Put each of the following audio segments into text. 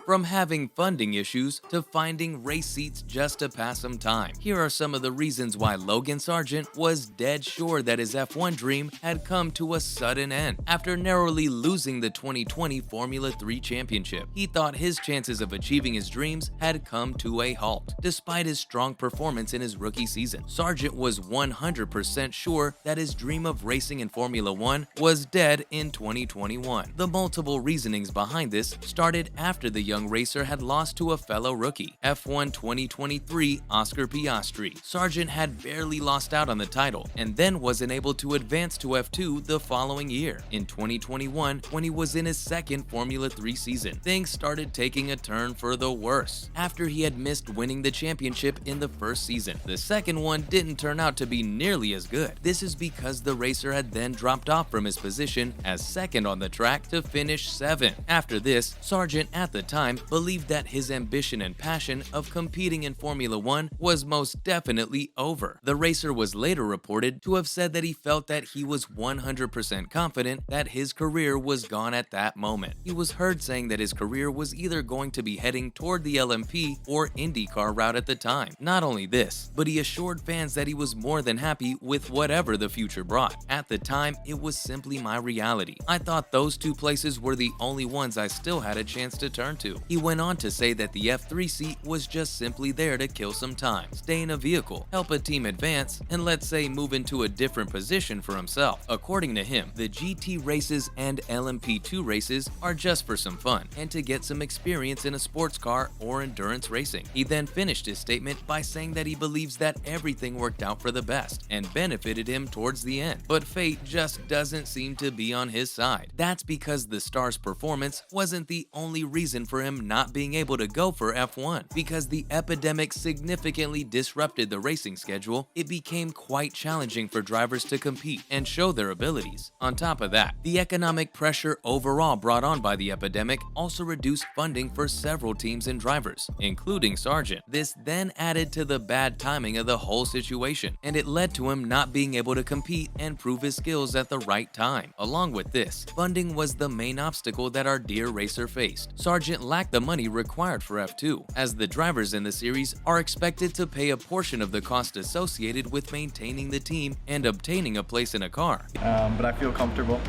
from having funding issues to finding race seats just to pass some time. Here are some of the reasons why Logan Sargeant was dead sure that his F1 dream had come to a sudden end. After narrowly losing the 2020 Formula 3 championship, he thought his chances of achieving his dreams had come to a halt. Despite his strong performance in his rookie season, Sargeant was 100% sure that his dream of racing in Formula 1 was dead in 2021. The multiple reasonings behind this started after the young racer had lost to a fellow rookie, F1 2023 Oscar Piastri. Sargeant had barely lost out on the title and then wasn't able to advance to F2 the following year. In 2021, when he was in his second Formula 3 season, things started taking a turn for the worse. After he had missed winning the championship in the first season, the second one didn't turn out to be nearly as good. This is because the racer had then dropped off from his position as second on the track to finish 7th. After this, Sargeant at the time believed that his ambition and passion of competing in Formula 1 was most definitely over. The racer was later reported to have said that he felt that he was 100% confident that his career was gone at that moment. He was heard saying that his career was either going to be heading toward the LMP or IndyCar route at the time. Not only this, but he assured fans that he was more than happy with whatever the future brought. At the time, it was simply my reality. I thought those two places were the only ones I still had a chance to turn to. He went on to say that the F3 seat was just simply there to kill some time, stay in a vehicle, help a team advance, and let's say move into a different position for himself. According to him, the GT races and LMP2 races are just for some fun and to get some experience in a sports car or endurance racing. He then finished his statement by saying that he believes that everything worked out for the best and benefited him towards the end, but fate just doesn't seem to be on his side. That's because the star's performance wasn't the only reason for him not being able to go for F1. Because the epidemic significantly disrupted the racing schedule, it became quite challenging for drivers to compete and show their abilities. On top of that, the economic pressure overall brought on by the epidemic also reduced funding for several teams and drivers, including Sargeant. This then added to the bad timing of the whole situation, and it led to him not being able to compete and prove his skills at the right time. Along with this, funding was the main obstacle that our dear racer faced. Sargeant lacked the money required for F2, as the drivers in the series are expected to pay a portion of the cost associated with maintaining the team and obtaining a place in a car. But I feel comfortable.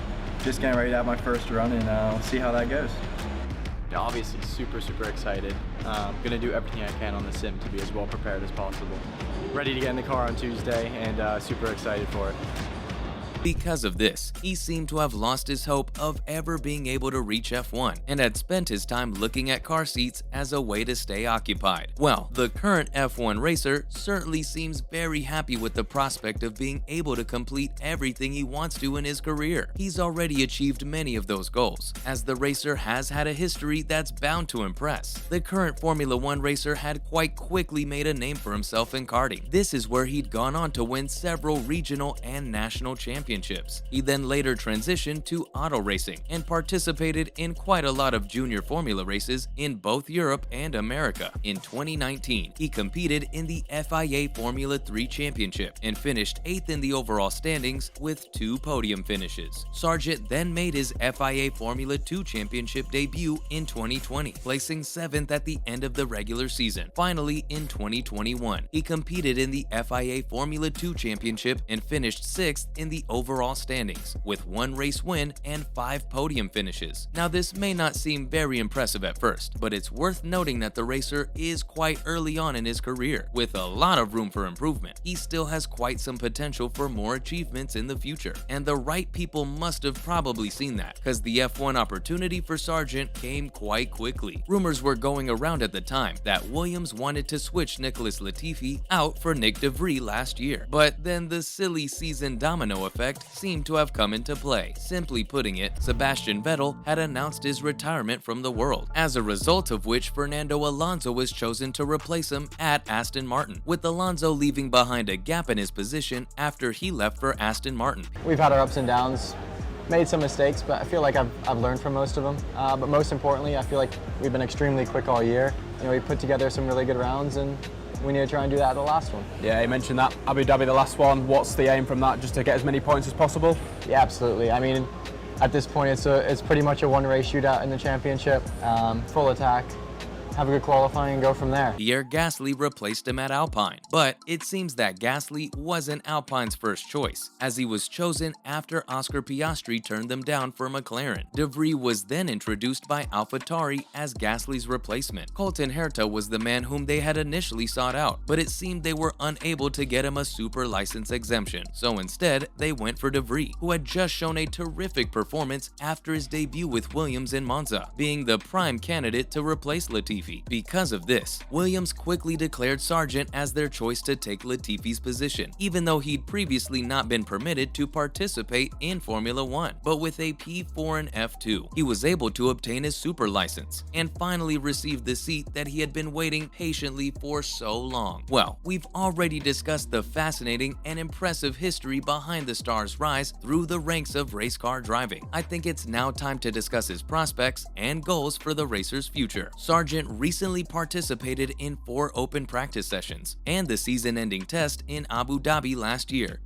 Just getting ready to have my first run, and we'll see how that goes. Yeah, obviously super excited. Gonna do everything I can on the sim to be as well prepared as possible. Ready to get in the car on Tuesday, and super excited for it. Because of this, he seemed to have lost his hope of ever being able to reach F1 and had spent his time looking at car seats as a way to stay occupied. Well, the current F1 racer certainly seems very happy with the prospect of being able to complete everything he wants to in his career. He's already achieved many of those goals, as the racer has had a history that's bound to impress. The current Formula 1 racer had quite quickly made a name for himself in karting. This is where he'd gone on to win several regional and national championships. He then later transitioned to auto racing and participated in quite a lot of junior formula races in both Europe and America. In 2019, he competed in the FIA Formula 3 Championship and finished 8th in the overall standings with 2 podium finishes. Sargeant then made his FIA Formula 2 Championship debut in 2020, placing 7th at the end of the regular season. Finally, in 2021, he competed in the FIA Formula 2 Championship and finished 6th in the overall standings, with 1 race win and 5 podium finishes. Now, this may not seem very impressive at first, but it's worth noting that the racer is quite early on in his career, with a lot of room for improvement. He still has quite some potential for more achievements in the future, and the right people must have probably seen that, because the F1 opportunity for Sargeant came quite quickly. Rumors were going around at the time that Williams wanted to switch Nicholas Latifi out for Nick De Vries last year, but then the silly season domino effect seemed to have come into play. Simply putting it, Sebastian Vettel had announced his retirement from the world, as a result of which Fernando Alonso was chosen to replace him at Aston Martin, with Alonso leaving behind a gap in his position after he left for Aston Martin. We've had our ups and downs, made some mistakes, but I feel like I've learned from most of them. But most importantly, I feel like we've been extremely quick all year. We put together some really good rounds, and we need to try and do that at the last one. Yeah, you mentioned that Abu Dhabi, the last one. What's the aim from that? Just to get as many points as possible? Yeah, absolutely. I mean, at this point, it's pretty much a one-race shootout in the championship. Full attack, have a good qualifying and go from there. Pierre Gasly replaced him at Alpine, but it seems that Gasly wasn't Alpine's first choice, as he was chosen after Oscar Piastri turned them down for McLaren. De Vries was then introduced by AlphaTauri as Gasly's replacement. Colton Herta was the man whom they had initially sought out, but it seemed they were unable to get him a super license exemption, so instead they went for De Vries, who had just shown a terrific performance after his debut with Williams in Monza, being the prime candidate to replace Latifi. Because of this, Williams quickly declared Sargeant as their choice to take Latifi's position, even though he'd previously not been permitted to participate in Formula 1. But with a P4 and F2, he was able to obtain his super license and finally received the seat that he had been waiting patiently for so long. Well, we've already discussed the fascinating and impressive history behind the star's rise through the ranks of race car driving. I think it's now time to discuss his prospects and goals for the racer's future. Sargeant recently participated in 4 open practice sessions and the season-ending test in Abu Dhabi last year.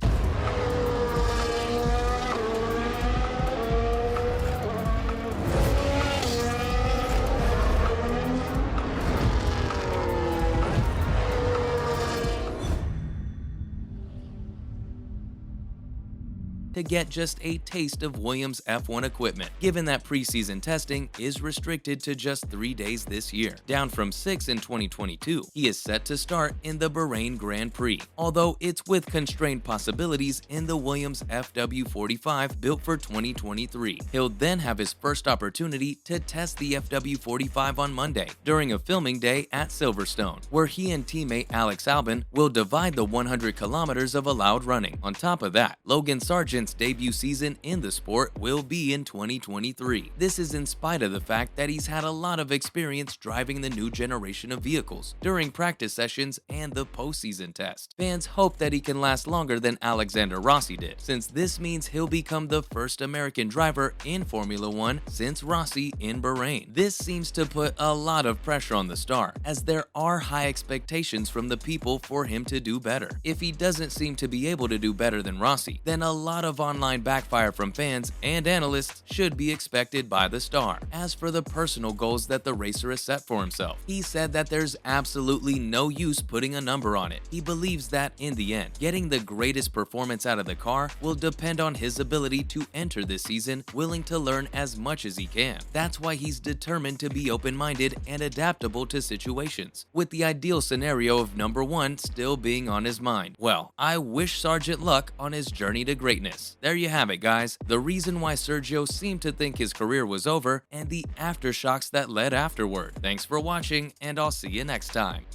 To get just a taste of Williams F1 equipment, given that preseason testing is restricted to just 3 days this year, down from 6 in 2022. He is set to start in the Bahrain Grand Prix, although it's with constrained possibilities in the Williams FW45 built for 2023. He'll then have his first opportunity to test the FW45 on Monday during a filming day at Silverstone, where he and teammate Alex Albon will divide the 100 kilometers of allowed running. On top of that, Logan Sargeant's debut season in the sport will be in 2023. This is in spite of the fact that he's had a lot of experience driving the new generation of vehicles during practice sessions and the postseason test. Fans hope that he can last longer than Alexander Rossi did, since this means he'll become the first American driver in Formula 1 since Rossi in Bahrain. This seems to put a lot of pressure on the star, as there are high expectations from the people for him to do better. If he doesn't seem to be able to do better than Rossi, then a lot of online backfire from fans and analysts should be expected by the star. As for the personal goals that the racer has set for himself, he said that there's absolutely no use putting a number on it. He believes that, in the end, getting the greatest performance out of the car will depend on his ability to enter this season willing to learn as much as he can. That's why he's determined to be open-minded and adaptable to situations, with the ideal scenario of number 1 still being on his mind. Well, I wish Sargeant luck on his journey to greatness. There you have it, guys. The reason why Sergio seemed to think his career was over and the aftershocks that led afterward. Thanks for watching, and I'll see you next time.